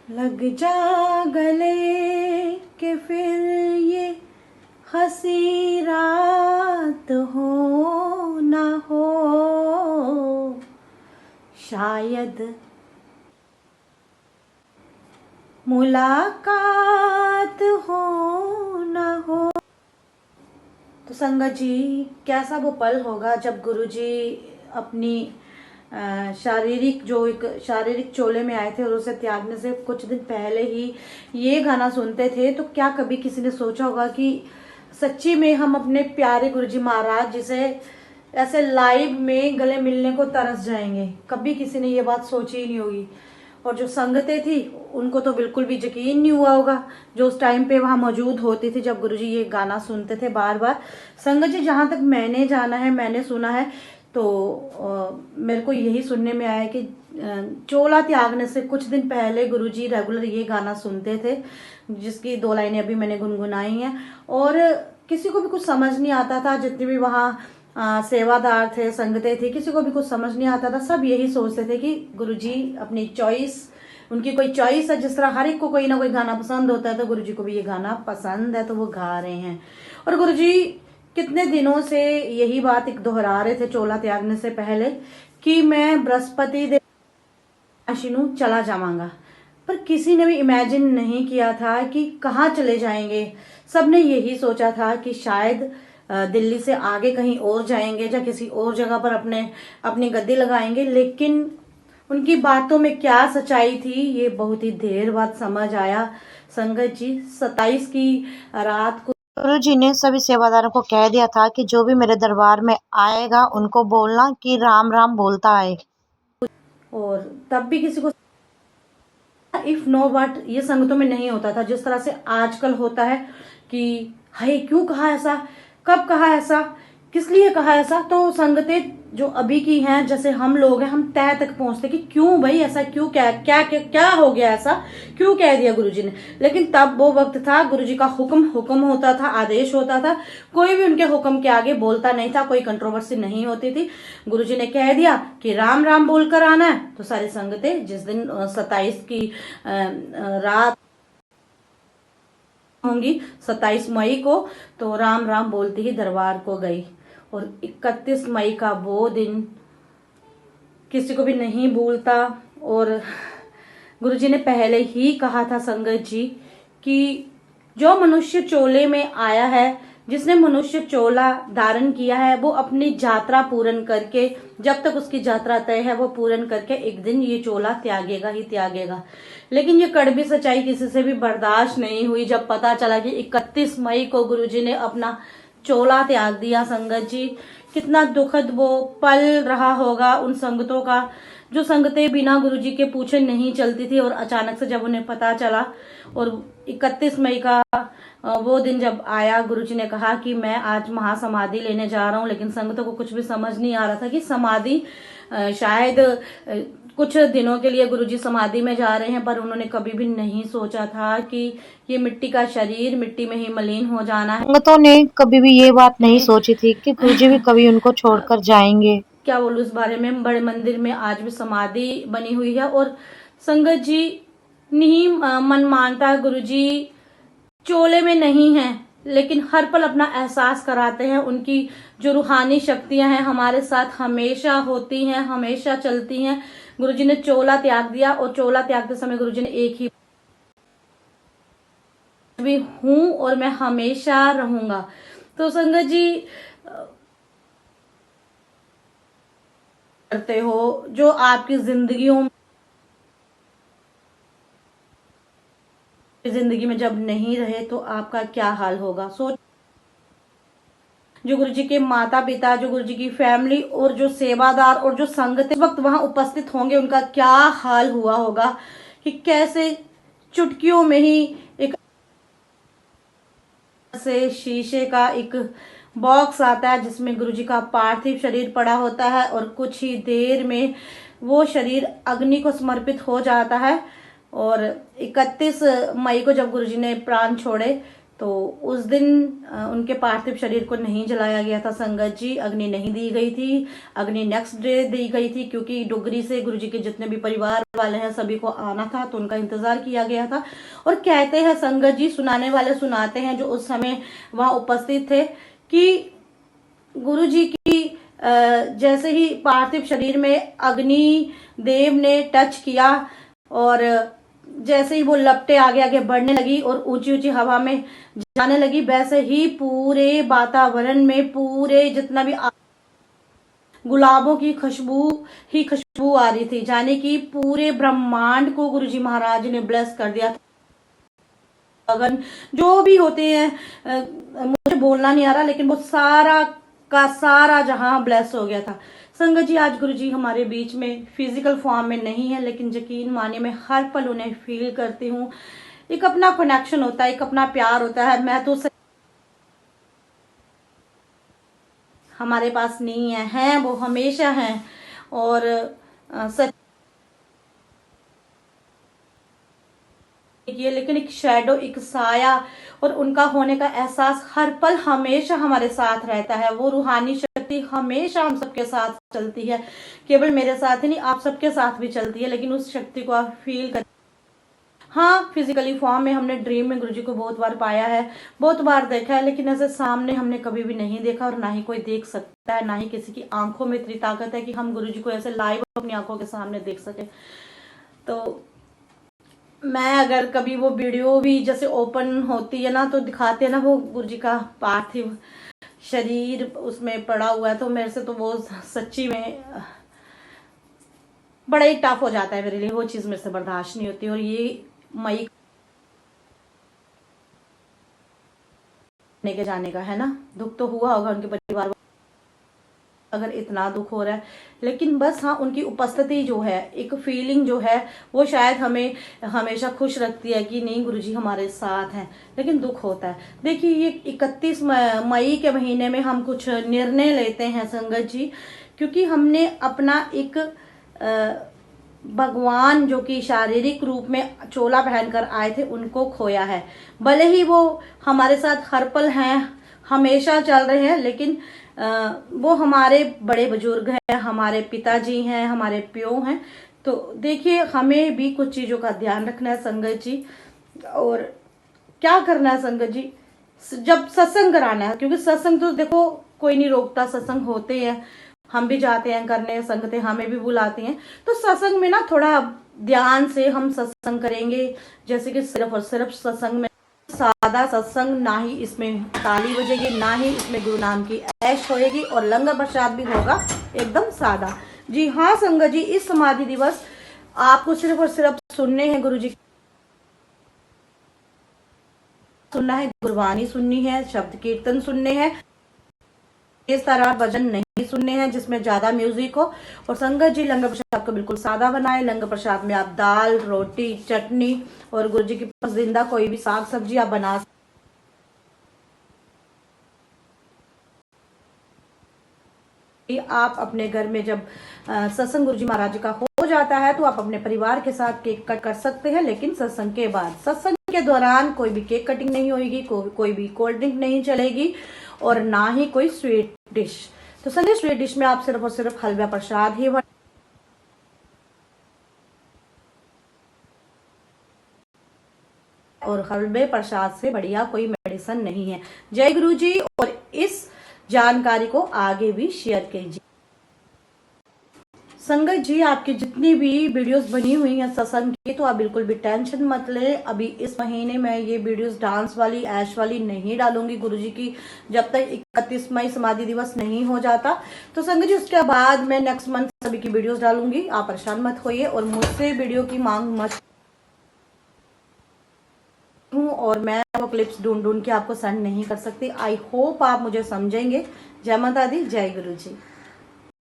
लग जा गले के फिर ये हंसी रात हो ना हो, शायद मुलाकात हो ना हो। तो संगत जी, कैसा वो पल होगा जब गुरुजी अपनी शारीरिक चोले में आए थे और उसे त्यागने से कुछ दिन पहले ही ये गाना सुनते थे। तो क्या कभी किसी ने सोचा होगा कि सच्ची में हम अपने प्यारे गुरुजी महाराज जी से ऐसे लाइव में गले मिलने को तरस जाएंगे? कभी किसी ने ये बात सोची ही नहीं होगी। और जो संगतें थी उनको तो बिल्कुल भी यकीन नहीं हुआ होगा, जो उस टाइम पे वहां मौजूद होती थी जब गुरुजी ये गाना सुनते थे बार बार। संगत जी, जहां तक मैंने जाना है, मैंने सुना है, तो मेरे को यही सुनने में आया कि चोला त्यागने से कुछ दिन पहले गुरुजी रेगुलर ये गाना सुनते थे, जिसकी 2 लाइनें अभी मैंने गुनगुनाई हैं। और किसी को भी कुछ समझ नहीं आता था, जितने भी वहाँ सेवादार थे, संगतें थी, किसी को भी कुछ समझ नहीं आता था। सब यही सोचते थे कि गुरुजी अपनी चॉइस, उनकी कोई चॉइस है। जिस तरह हर एक को कोई ना कोई गाना पसंद होता है, तो गुरुजी को भी ये गाना पसंद है तो वो गा रहे हैं। और गुरुजी कितने दिनों से यही बात एक दोहरा रहे थे चोला त्यागने से पहले कि मैं बृहस्पति देव काशीनू चला जावांगा। पर किसी ने भी इमेजिन नहीं किया था कि कहाँ चले जाएंगे। सबने यही सोचा था कि शायद दिल्ली से आगे कहीं और जाएंगे या किसी और जगह पर अपनी गद्दी लगाएंगे। लेकिन उनकी बातों में क्या सच्चाई थी, ये बहुत ही देर बाद समझ आया। संगत जी, 27 की रात को गुरुजी ने सभी सेवादारों को कह दिया था कि जो भी मेरे दरबार में आएगा उनको बोलना कि राम राम बोलता आए। और तब भी किसी को इफ नो बट ये संगतों में नहीं होता था, जिस तरह से आजकल होता है कि हाय क्यों कहा ऐसा, कब कहा ऐसा, किस लिए कहा ऐसा। तो संगतें जो अभी की हैं, जैसे हम लोग हैं, हम तह तक पहुंचते कि क्यों भाई ऐसा, क्यों, क्या क्या क्या, क्या हो गया ऐसा, क्यों कह दिया गुरुजी ने। लेकिन तब वो वक्त था, गुरुजी का हुक्म होता था, आदेश होता था, कोई भी उनके हुक्म के आगे बोलता नहीं था, कोई कंट्रोवर्सी नहीं होती थी। गुरुजी ने कह दिया कि राम राम बोलकर आना है, तो सारी संगतें जिस दिन 27 की रात होंगी, 27 मई को, तो राम राम बोलती ही दरबार को गई। और 31 मई का वो दिन किसी को भी नहीं भूलता। और गुरुजी ने पहले ही कहा था संगत जी कि जो मनुष्य चोले में आया है, जिसने मनुष्य चोला धारण किया है, वो अपनी यात्रा पूर्ण करके, जब तक उसकी यात्रा तय है, वो पूर्ण करके एक दिन ये चोला त्यागेगा ही त्यागेगा। लेकिन ये कड़वी सच्चाई किसी से भी बर्दाश्त नहीं हुई जब पता चला कि 31 मई को गुरुजी ने अपना चोला त्याग दिया। संगत जी, कितना दुखद वो पल रहा होगा उन संगतों का, जो संगतें बिना गुरुजी के पूछे नहीं चलती थी। और अचानक से जब उन्हें पता चला, और 31 मई का वो दिन जब आया, गुरुजी ने कहा कि मैं आज महासमाधि लेने जा रहा हूँ। लेकिन संगतों को कुछ भी समझ नहीं आ रहा था कि समाधि शायद कुछ दिनों के लिए गुरुजी समाधि में जा रहे हैं, पर उन्होंने कभी भी नहीं सोचा था कि ये मिट्टी का शरीर मिट्टी में ही मलिन हो जाना है। संगतों ने कभी भी ये बात नहीं सोची थी कि गुरुजी भी कभी उनको छोड़कर जाएंगे। क्या बोलूं इस बारे में। बड़े मंदिर में आज भी समाधि बनी हुई है, और संगत जी नहीं मन मानता, गुरुजी चोले में नहीं है, लेकिन हर पल अपना एहसास कराते हैं। उनकी जो रूहानी शक्तियां हैं हमारे साथ हमेशा होती हैं, हमेशा चलती हैं। गुरुजी ने चोला त्याग दिया, और चोला त्यागते समय गुरुजी ने एक ही भी हूं और मैं हमेशा रहूंगा। तो संगत जी, करते हो जो आपकी जिंदगी में जब नहीं रहे तो आपका क्या हाल होगा। सोच, जो गुरुजी के माता पिता, जो गुरुजी की फैमिली और जो सेवादार और जो संगत इस वक्त वहां उपस्थित होंगे, उनका क्या हाल हुआ होगा कि कैसे चुटकियों में ही एक से शीशे का एक बॉक्स आता है जिसमें गुरुजी का पार्थिव शरीर पड़ा होता है, और कुछ ही देर में वो शरीर अग्नि को समर्पित हो जाता है। और 31 मई को जब गुरुजी ने प्राण छोड़े, तो उस दिन उनके पार्थिव शरीर को नहीं जलाया गया था संगत जी, अग्नि नहीं दी गई थी। अग्नि नेक्स्ट डे दी गई थी, क्योंकि डुगरी से गुरुजी के जितने भी परिवार वाले हैं, सभी को आना था तो उनका इंतजार किया गया था। और कहते हैं संगत जी, सुनाने वाले सुनाते हैं जो उस समय वहां उपस्थित थे, कि गुरु जी की जैसे ही पार्थिव शरीर में अग्नि देव ने टच किया और जैसे ही वो लपटे आगे आगे बढ़ने लगी और ऊंची ऊंची हवा में जाने लगी, वैसे ही पूरे वातावरण में पूरे जितना भी गुलाबों की खुशबू आ रही थी, जाने की पूरे ब्रह्मांड को गुरुजी महाराज ने ब्लेस कर दिया था। अगन जो भी होते हैं, मुझे बोलना नहीं आ रहा, लेकिन वो सारा का सारा जहां ब्लेस हो गया था। संगत जी, आज गुरुजी हमारे बीच में फिजिकल फॉर्म में नहीं है, लेकिन यकीन माने मैं हर पल उन्हें फील करती हूँ। एक अपना कनेक्शन होता है, एक अपना प्यार होता है। मैं तो हमारे पास नहीं है, हैं वो हमेशा हैं। और सच ये, लेकिन एक शैडो, एक साया और उनका होने का एहसास हर पल हमेशा हमारे साथ रहता है। वो रूहानी शक्ति हमेशा हम सबके साथ चलती है, केवल मेरे साथ ही नहीं, आप सबके साथ भी चलती है, लेकिन उस शक्ति को आप फील कर। हाँ, फिजिकली फॉर्म में हमने ड्रीम में गुरुजी को बहुत बार पाया है, बहुत बार देखा है, लेकिन ऐसे सामने हमने कभी भी नहीं देखा और ना ही कोई देख सकता है, ना ही किसी की आंखों में इतनी ताकत है कि हम गुरुजी को ऐसे लाइव अपनी आंखों के सामने देख सके। तो मैं अगर कभी वो वीडियो भी जैसे ओपन होती है ना, तो दिखाते हैं ना वो गुरुजी का पार्थिव शरीर उसमें पड़ा हुआ है, तो मेरे से तो वो सच्ची में बड़ा ही टफ हो जाता है मेरे लिए, वो चीज मेरे से बर्दाश्त नहीं होती। और ये मई के जाने का है ना, दुख तो हुआ होगा उनके परिवार, अगर इतना दुख हो रहा है, लेकिन बस हाँ, उनकी उपस्थिति जो है, एक फीलिंग जो है, वो शायद हमें हमेशा खुश रखती है कि नहीं गुरुजी हमारे साथ हैं। लेकिन दुख होता है। देखिए, ये 31 मई के महीने में हम कुछ निर्णय लेते हैं संगत जी, क्योंकि हमने अपना एक भगवान जो कि शारीरिक रूप में चोला पहनकर आए थे, उनको खोया है। भले ही वो हमारे साथ हर पल हैं, हमेशा चल रहे हैं, लेकिन वो हमारे बड़े बुजुर्ग हैं, हमारे पिताजी हैं, हमारे प्यो हैं। तो देखिए, हमें भी कुछ चीजों का ध्यान रखना है संगत जी। और क्या करना है संगत जी, जब सत्संग कराना है, क्योंकि सत्संग तो देखो कोई नहीं रोकता, सत्संग होते हैं, हम भी जाते हैं करने, संगतें हमें भी बुलाती हैं। तो सत्संग में ना थोड़ा ध्यान से हम सत्संग करेंगे, जैसे कि सिर्फ और सिर्फ सत्संग में सादा सत्संग, ना ही इसमें ताली बजेगी, ना ही इसमें गुरु नाम की ऐश होएगी, और लंगर प्रसाद भी होगा एकदम सादा। जी हाँ संगत जी, इस समाधि दिवस आपको सिर्फ और सिर्फ सुनने हैं गुरु जी, सुनना है, गुरबानी सुननी है, शब्द कीर्तन सुनने हैं, इस तरह भजन नहीं सुनने हैं जिसमें ज्यादा म्यूजिक हो। और संगत जी, लंगर प्रसाद को बिल्कुल सादा बनाए। लंगर प्रसाद में आप दाल, रोटी, चटनी और गुरु जी की पसंदीदा कोई भी साग सब्जी आप बना। आप अपने घर में जब सत्संग गुरु जी महाराज का हो जाता है, तो आप अपने परिवार के साथ केक कट कर सकते हैं, लेकिन सत्संग के बाद, सत्संग के दौरान कोई भी केक कटिंग नहीं होगी, कोई भी कोल्ड ड्रिंक नहीं चलेगी, और ना ही कोई स्वीट डिश। तो संगत, स्वीट डिश में आप सिर्फ और सिर्फ हलवा प्रसाद ही और हलवे प्रसाद से बढ़िया कोई मेडिसिन नहीं है। जय गुरु जी। और इस जानकारी को आगे भी शेयर कीजिए। संगत जी, आपकी जितनी भी वीडियोस बनी हुई हैं सत्संग की, तो आप बिल्कुल भी टेंशन मत ले। अभी इस महीने में ये वीडियोस डांस वाली, ऐश वाली नहीं डालूंगी गुरुजी की, जब तक 31 मई समाधि दिवस नहीं हो जाता। तो संगत जी, उसके बाद मैं नेक्स्ट मंथ सभी की वीडियोस डालूंगी, आप परेशान मत होइए। और मुझसे वीडियो की मांग मत हूँ, और मैं वो क्लिप्स ढूंढ के आपको सेंड नहीं कर सकती। आई होप आप मुझे समझेंगे। जय माता दी, जय गुरु जी।